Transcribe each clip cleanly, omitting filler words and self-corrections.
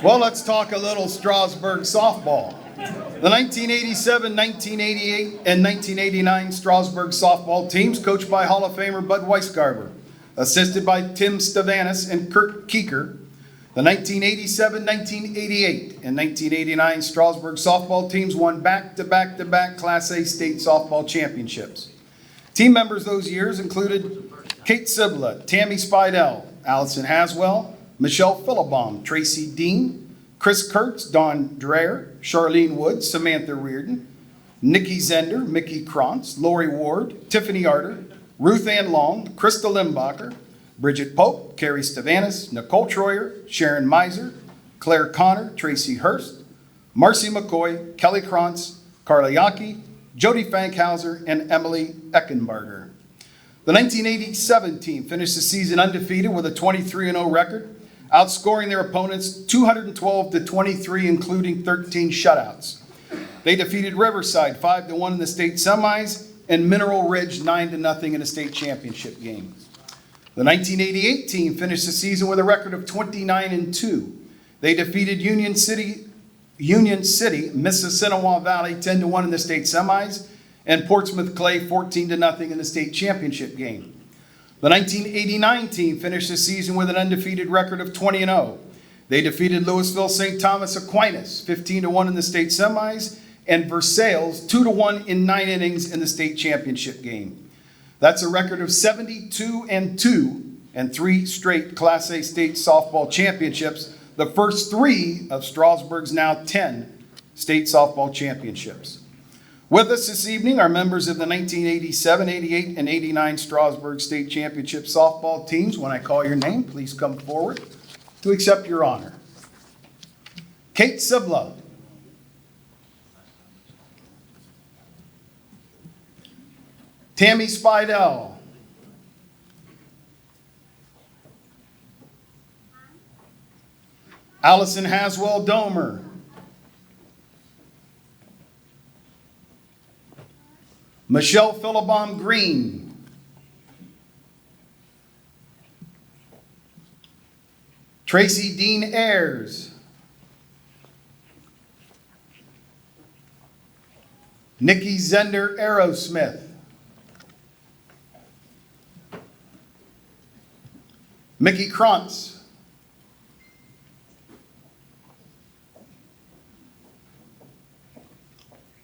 Well, let's talk a little Strasburg softball. The 1987, 1988, and 1989 Strasburg softball teams, coached by Hall of Famer Bud Weisgarber, assisted by Tim Stavanis and Kurt Keeker. The 1987, 1988, and 1989 Strasburg softball teams won back-to-back-to-back Class A state softball championships. Team members those years included Kate Sibla, Tammy Spidell, Allison Haswell, Michelle Philibom, Tracy Dean, Chris Kurtz, Dawn Dreher, Charlene Woods, Samantha Reardon, Nikki Zender, Mickey Krantz, Lori Ward, Tiffany Arter, Ruth Ann Long, Krista Limbacher, Bridget Pope, Carrie Stavanis, Nicole Troyer, Sharon Miser, Claire Connor, Tracy Hurst, Marcy McCoy, Kelly Krantz, Carla Yaki, Jody Fankhauser, and Emily Eckenbarger. The 1987 team finished the season undefeated with a 23-0 record, outscoring their opponents 212-23, including 13 shutouts. They defeated Riverside 5-1 in the state semis and Mineral Ridge 9-0 in the state championship game. The 1988 team finished the season with a record of 29-2. They defeated Union City, Mississinawa Valley 10-1 in the state semis and Portsmouth Clay 14-0 in the state championship game. The 1989 team finished the season with an undefeated record of 20-0. They defeated Louisville St. Thomas Aquinas 15-1 in the state semis and Versailles 2-1 in 9 innings in the state championship game. That's a record of 72-2 and 3 straight Class A state softball championships, the first 3 of Strasburg's now 10 state softball championships. With us this evening are members of the 1987, 88, and 89 Strasburg State Championship softball teams. When I call your name, please come forward to accept your honor. Kate Sibla. Tammy Spidell. Allison Haswell Domer. Michelle Philibom Green. Tracy Dean Ayers. Nikki Zender Aerosmith. Mickey Krantz.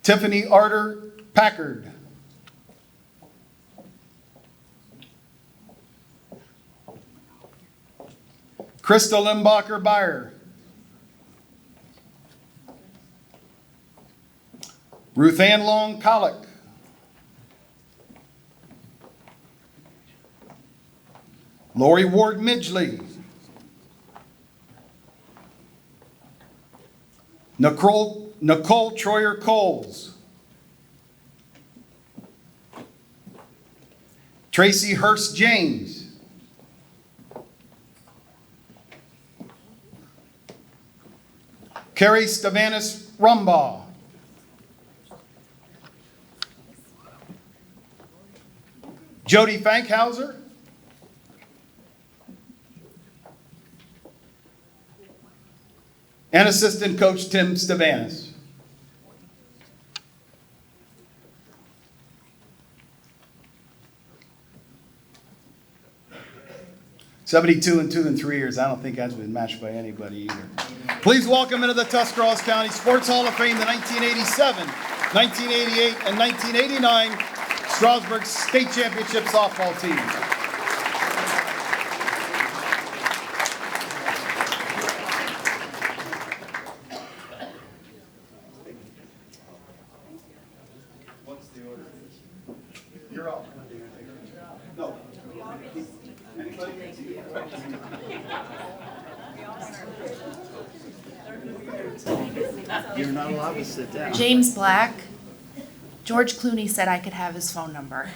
Tiffany Arter Packard. Krista Limbacher Beyer. Ruth Ann Long Colick. Lori Ward Midgley. Nicole Troyer Coles. Tracy Hurst James. Carrie Stavanis Rumbaugh. Jody Fankhauser. And assistant coach Tim Stavanis. (72 and 2 in 3 years). I don't think that's been matched by anybody either. Please welcome into the Tuscarawas County Sports Hall of Fame the 1987, 1988, and 1989 Strasburg State Championship softball team. What's the order? You're up. No. You're not allowed to sit down. James Black. George Clooney said I could have his phone number.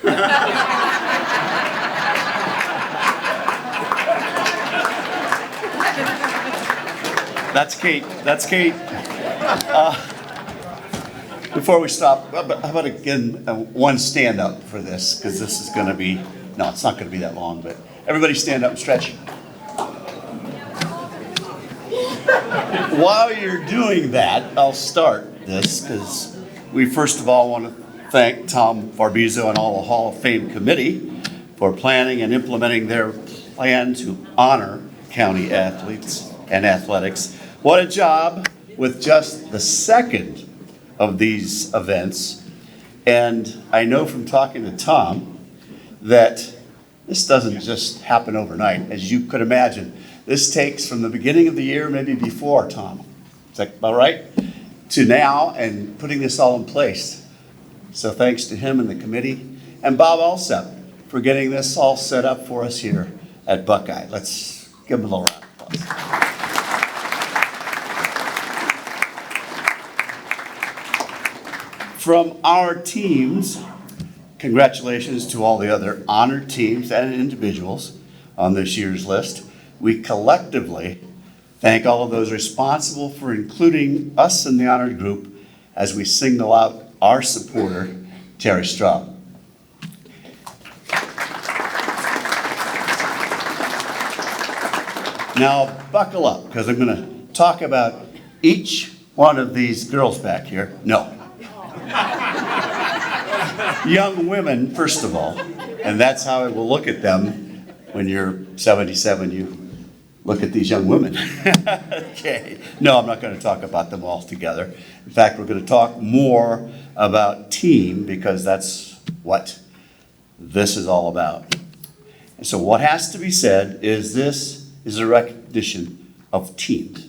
That's Kate. That's Kate. Before we stop, how about again one stand up for this? Because this is going to be, no, it's not going to be that long, but everybody stand up and stretch. While you're doing that, I'll start this because we first of all want to thank Tom Farbizo and all the Hall of Fame committee for planning and implementing their plan to honor county athletes and athletics. What a job with just the second of these events. And I know from talking to Tom that this doesn't just happen overnight, as you could imagine. This takes from the beginning of the year, maybe before, Tom, is that about right? To now and putting this all in place. So thanks to him and the committee and Bob Alsep for getting this all set up for us here at Buckeye. Let's give him a little round of applause. From our teams, congratulations to all the other honored teams and individuals on this year's list. We collectively thank all of those responsible for including us in the honored group as we single out our supporter, Terry Straub. Now, buckle up, because I'm going to talk about each one of these girls back here. No. Young women, first of all, and that's how I will look at them when you're 77, you look at these young women. Okay. No, I'm not going to talk about them all together. In fact, we're going to talk more about team because that's what this is all about. And so what has to be said is this is a recognition of teams.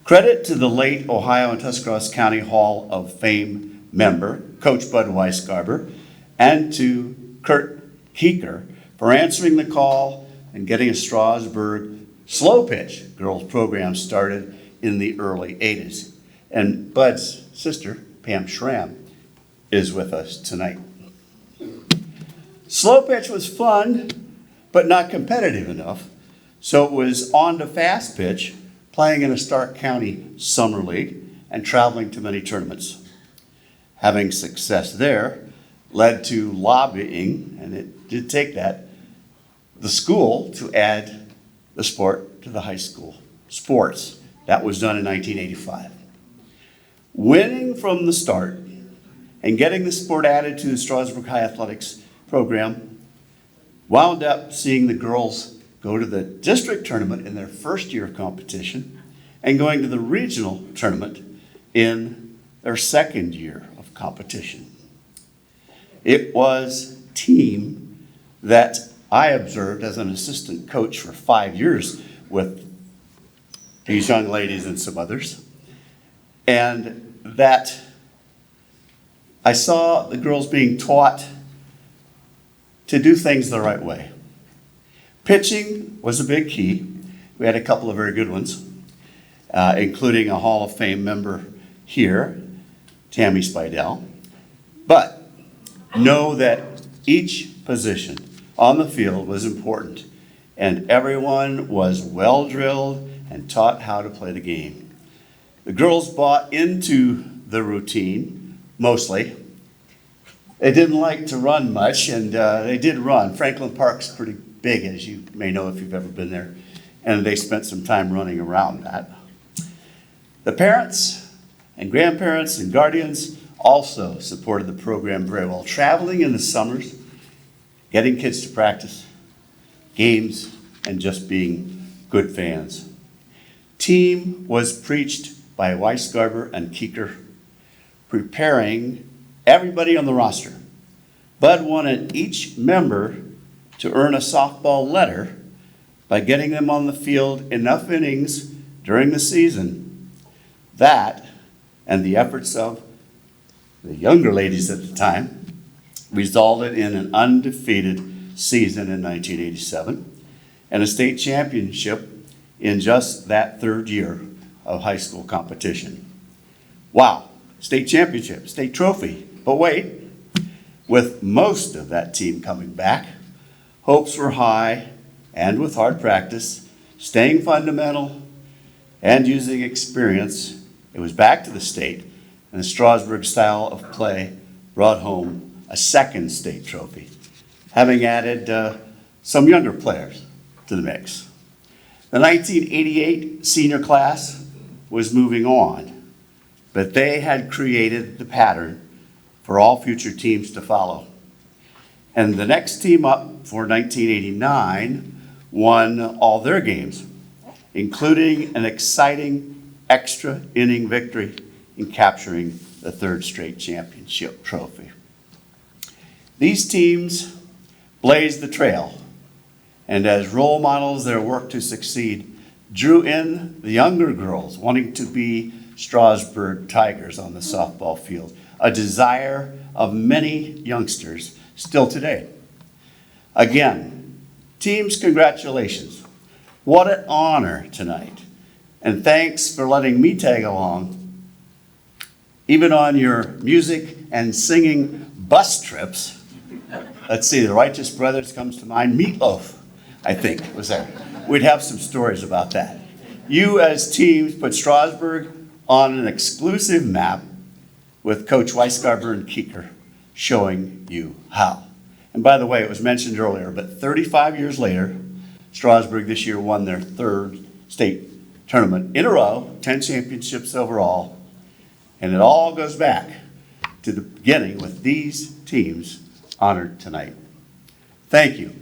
Credit to the late Ohio and Tuscarawas County Hall of Fame member, Coach Bud Weisgarber, and to Kurt Keeker for answering the call and getting a Strasburg slow pitch girls program started in the early 80s. And Bud's sister, Pam Schramm, is with us tonight. Slow pitch was fun, but not competitive enough. So it was on to fast pitch, playing in a Stark County Summer League and traveling to many tournaments. Having success there led to lobbying, and it did take that, the school to add the sport to the high school sports. That was done in 1985. Winning from the start and getting the sport added to the Strasburg High Athletics program wound up seeing the girls go to the district tournament in their first year of competition and going to the regional tournament in their second year of competition. It was a team that I observed as an assistant coach for 5 years with these young ladies and some others, and that I saw the girls being taught to do things the right way. Pitching was a big key. We had a couple of very good ones, including a Hall of Fame member here, Tammy Spidell. But know that each position on the field was important, and everyone was well drilled and taught how to play the game. The girls bought into the routine, mostly. They didn't like to run much, and they did run. Franklin Park's pretty big, as you may know if you've ever been there, and they spent some time running around that. The parents and grandparents and guardians also supported the program very well, traveling in the summers, getting kids to practice, games, and just being good fans. Team was preached by Weisgarber and Keeker, preparing everybody on the roster. Bud wanted each member to earn a softball letter by getting them on the field enough innings during the season. That, and the efforts of the younger ladies at the time, resulted in an undefeated season in 1987 and a state championship in just that third year of high school competition. Wow, state championship, state trophy. But wait, with most of that team coming back, hopes were high, and with hard practice, staying fundamental, and using experience, it was back to the state, and the Strasburg style of play brought home a second state trophy, having added some younger players to the mix. The 1988 senior class was moving on, but they had created the pattern for all future teams to follow. And the next team up for 1989 won all their games, including an exciting extra inning victory in capturing the third straight championship trophy. These teams blazed the trail, and as role models, their work to succeed drew in the younger girls wanting to be Strasburg Tigers on the softball field, a desire of many youngsters still today. Again, teams, congratulations. What an honor tonight. And thanks for letting me tag along, even on your music and singing bus trips. Let's see, the Righteous Brothers comes to mind. Meatloaf, I think, was there. We'd have some stories about that. You as teams put Strasburg on an exclusive map with Coach Weisgarber and Keeker showing you how. And by the way, it was mentioned earlier, but 35 years later, Strasburg this year won their third state tournament in a row, 10 championships overall, and it all goes back to the beginning with these teams honored tonight. Thank you.